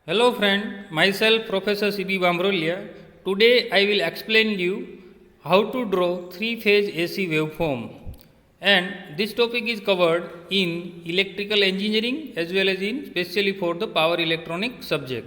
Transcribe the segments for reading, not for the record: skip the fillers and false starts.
Hello friend, myself Professor C.B. Bamrolia. Today I will explain you how to draw three-phase AC waveform, and this topic is covered in electrical engineering as well as in specially for the power electronic subject.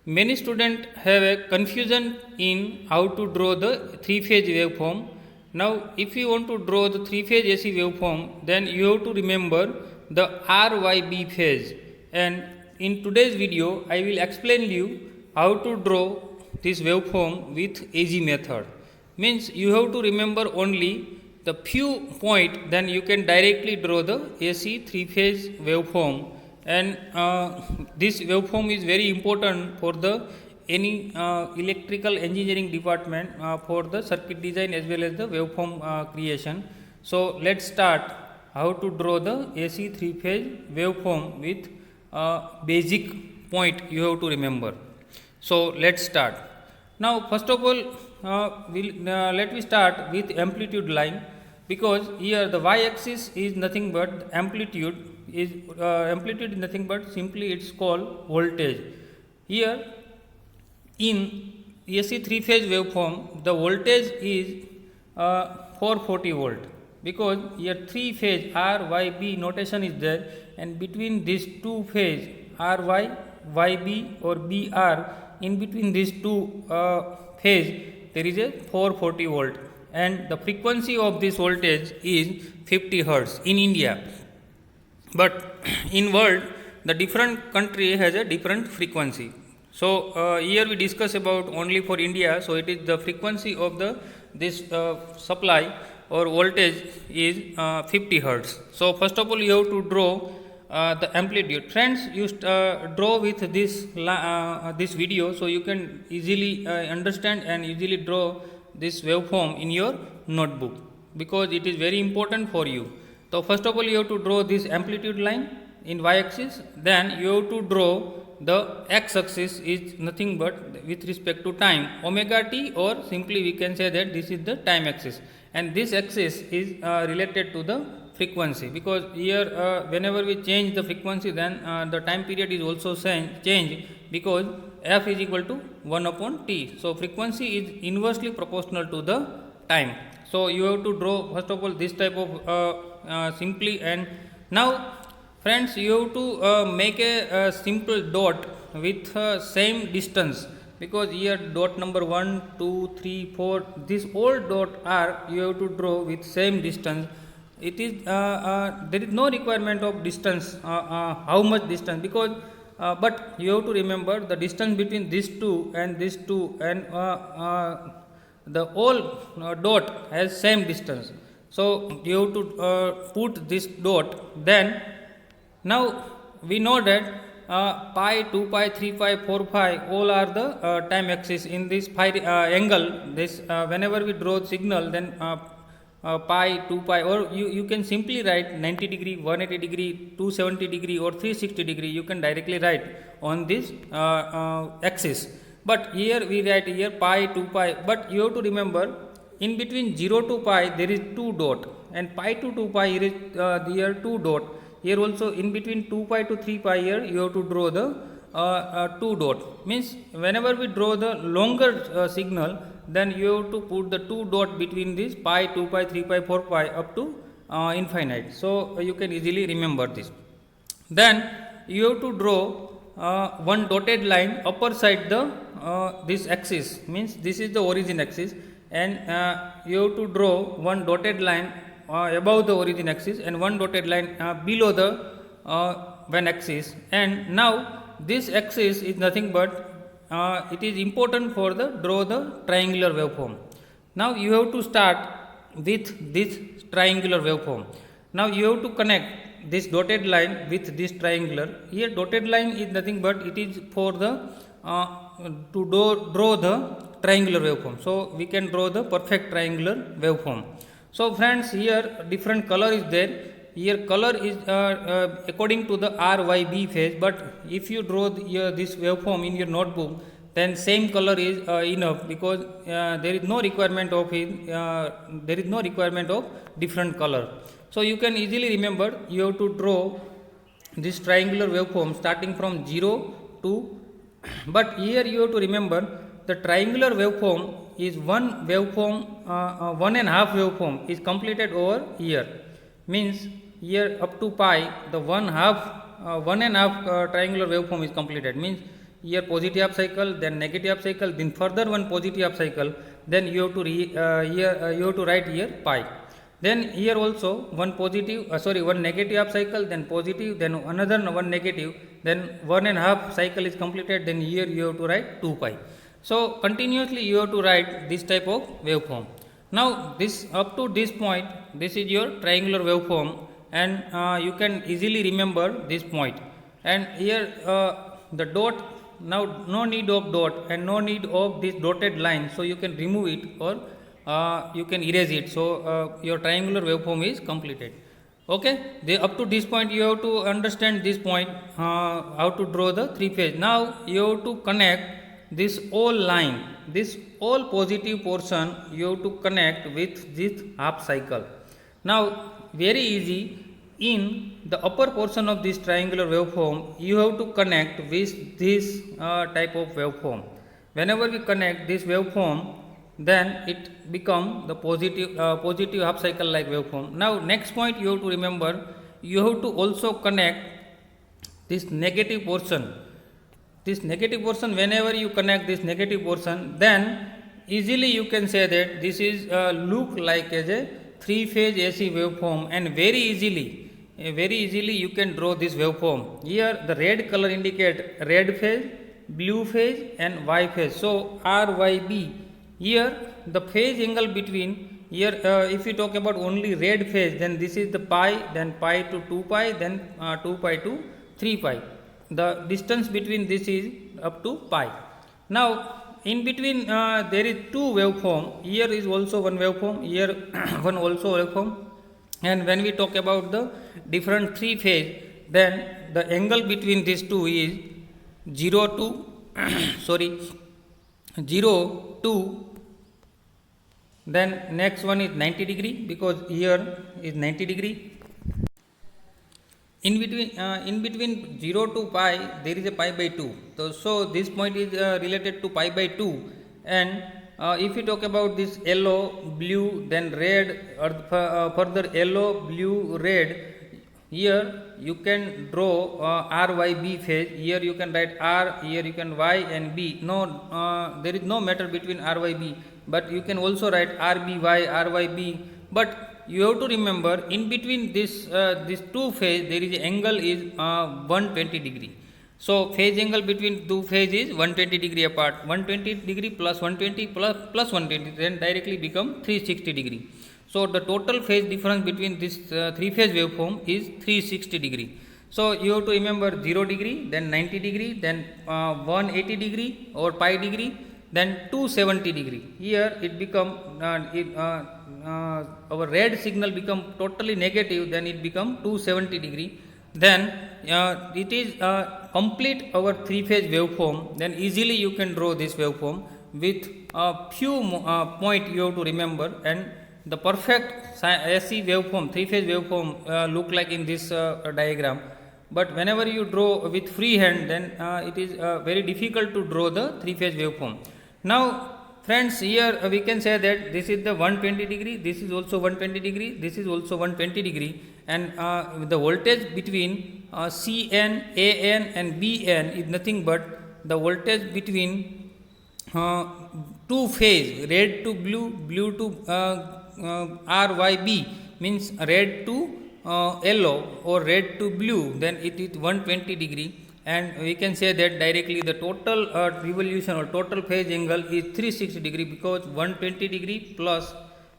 Many students have a confusion in how to draw the three-phase waveform. Now if you want to draw the three-phase AC waveform, then you have to remember the RYB phase, and in today's video I will explain you how to draw this waveform with AZ method. Means you have to remember only the few point, then you can directly draw the AC three phase waveform, and this waveform is very important for the any electrical engineering department for the circuit design as well as the waveform creation. So let's start how to draw the AC three phase waveform with basic point you have to remember. So let's start. Now first of all let me start with amplitude line, because here the y-axis is nothing but amplitude is nothing but simply it's called voltage. Here in AC three phase waveform the voltage is 440 volt, because here three phase RYB notation is there, and between these two phase RY, YB or BR, in between these two phase there is a 440 volt, and the frequency of this voltage is 50 hertz in India, but in world the different country has a different frequency. So here we discuss about only for India, so it is the frequency of the this supply or voltage is 50 hertz. So first of all you have to draw the amplitude. Friends, you draw with this this video, so you can easily understand and easily draw this waveform in your notebook, because it is very important for you. So first of all you have to draw this amplitude line in y-axis, then you have to draw the x-axis is nothing but with respect to time omega t, or simply we can say that this is the time axis, and this axis is related to the frequency, because here whenever we change the frequency, then the time period is also change, because f is equal to 1 upon t. So frequency is inversely proportional to the time. So you have to draw first of all this type of simply, and now friends you have to make a simple dot with same distance, because here dot number 1, 2, 3, 4, this all dot are you have to draw with same distance. It is there is no requirement of distance how much distance, because but you have to remember the distance between these two and these two, and the whole dot has same distance. So you have to put this dot. Then now we know that pi, 2 pi, 3 pi, 4 pi all are the time axis in this pi angle. This whenever we draw signal, then pi, 2 pi, or you can simply write 90 degree, 180 degree, 270 degree or 360 degree, you can directly write on this axis. But here we write here pi, 2 pi, but you have to remember in between 0 to pi there is 2 dot, and pi to 2 pi here is here 2 dot. Here also in between 2 pi to 3 pi here you have to draw the 2 dot. Means whenever we draw the longer signal, then you have to put the 2 dot between this pi, 2 pi, 3 pi, 4 pi up to infinite. So you can easily remember this. Then you have to draw one dotted line upper side the this axis, means this is the origin axis, and you have to draw one dotted line above the origin axis and one dotted line below the one axis. And now this axis is nothing but it is important for the draw the triangular waveform. Now you have to start with this triangular waveform. Now you have to connect this dotted line with this triangular. Here dotted line is nothing but it is for the to draw the triangular waveform. So we can draw the perfect triangular waveform. So friends, here different color is there. Here color is according to the RYB phase, but if you draw this waveform in your notebook, then same color is enough, because there is no requirement of different color. So you can easily remember you have to draw this triangular waveform starting from 0 to But here you have to remember the triangular waveform is one waveform, one and a half waveform is completed over here. Means here up to pi, the one and a half triangular waveform is completed. Means here positive half cycle, then negative half cycle, then further one positive half cycle, then you have to you have to write here pi. Then here also one positive, one negative half cycle, then positive, then another one negative, then one and a half cycle is completed, then here you have to write 2 pi. So continuously you have to write this type of waveform. Now this up to this point, this is your triangular waveform, and you can easily remember this point. And here the dot, now no need of dot and no need of this dotted line, so you can remove it or you can erase it. So your triangular waveform is completed. Okay, up to this point you have to understand this point, how to draw the three phase. Now you have to connect this whole line, this whole positive portion you have to connect with this half cycle. Now very easy, in the upper portion of this triangular waveform you have to connect with this type of waveform. Whenever we connect this waveform, then it become the positive half cycle like waveform. Now next point you have to remember, you have to also connect this negative portion. This negative portion, whenever you connect this negative portion, then easily you can say that this is look like as a three phase AC waveform, and very easily you can draw this waveform. Here the red color indicate red phase, blue phase and Y phase. So RYB. Here the phase angle between, here if we talk about only red phase, then this is the pi, then pi to 2 pi, then 2 pi to 3 pi. The distance between this is up to pi. Now in between there is two waveform. Here is also one waveform, here one also waveform. And when we talk about the different three phase, then the angle between these two is 0 to 0 to, then next one is 90 degree, because here is 90 degree. In between 0 to pi there is a pi by 2. So this point is related to pi by 2. And if you talk about this yellow, blue, then red, or further yellow, blue, red, here you can draw RYB phase. Here you can write R, here you can Y and B. No, there is no matter between RYB, but you can also write RBY, RYB. But you have to remember, in between this two phase there is angle is 120 degree. So phase angle between two phase is 120 degree apart. 120 degree plus 120 plus 120, then directly become 360 degree. So the total phase difference between this three phase waveform is 360 degree. So you have to remember 0 degree, then 90 degree, then 180 degree or pi degree, then 270 degree. Here it become our red signal become totally negative, then it become 270 degree. Then it is complete our three phase waveform. Then easily you can draw this waveform with a few point you have to remember, and the perfect AC waveform, three phase waveform look like in this diagram. But whenever you draw with free hand, then it is very difficult to draw the three phase waveform. Now friends, here we can say that this is the 120 degree, this is also 120 degree, this is also 120 degree, and the voltage between CN, AN and BN is nothing but the voltage between two phase, red to blue, blue to RYB, means red to yellow or red to blue, then it is 120 degree. And we can say that directly the total revolution or total phase angle is 360 degree, because 120 degree plus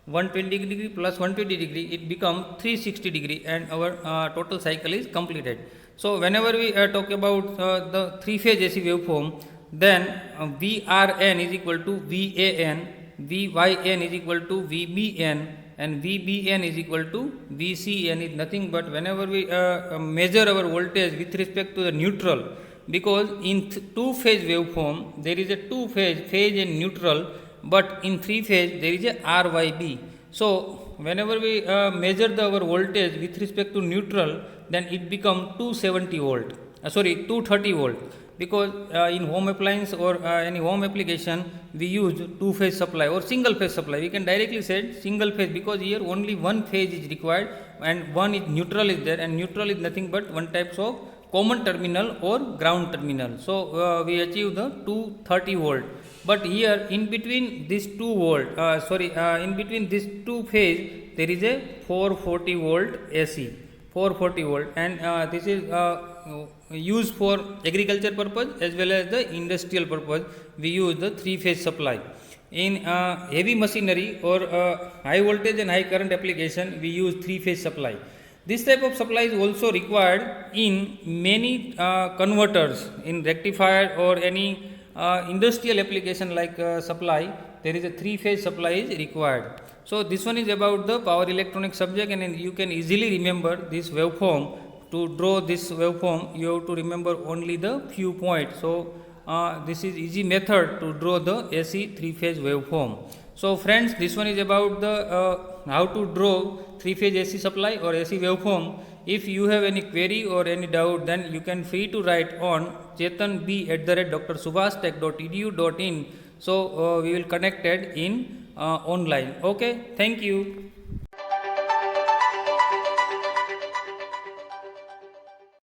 120 degree plus 120 degree, it becomes 360 degree, and our total cycle is completed. So whenever we talk about the three phase AC waveform, then VRN is equal to VAN, VYN is equal to VBN, and VBN is equal to VCN is nothing but whenever we measure our voltage with respect to the neutral, because in two phase waveform there is a two phase and neutral, but in three phase there is a RYB. So whenever we measure our voltage with respect to neutral, then it become 270 volt, 230 volt, because in home appliance or any home application we use two phase supply or single phase supply. We can directly say single phase because here only one phase is required and one is neutral is there, and neutral is nothing but one types of common terminal or ground terminal. So we achieve the 230 volt. But here in between this 2 volt, in between this two phase there is a 440 volt AC, 440 volt, and this is used for agriculture purpose as well as the industrial purpose. We use the three phase supply. In heavy machinery or high voltage and high current application, we use three phase supply. This type of supply is also required in many converters, in rectifier or any industrial application like supply. There is a three phase supply is required. So this one is about the power electronic subject, and you can easily remember this waveform. To draw this waveform, you have to remember only the few points. So this is easy method to draw the AC three phase waveform. So friends, this one is about the how to draw three phase AC supply or AC waveform. If you have any query or any doubt, then you can free to write on chetanb@drsubhastech.edu.in. So we will connected in online. Okay, thank you.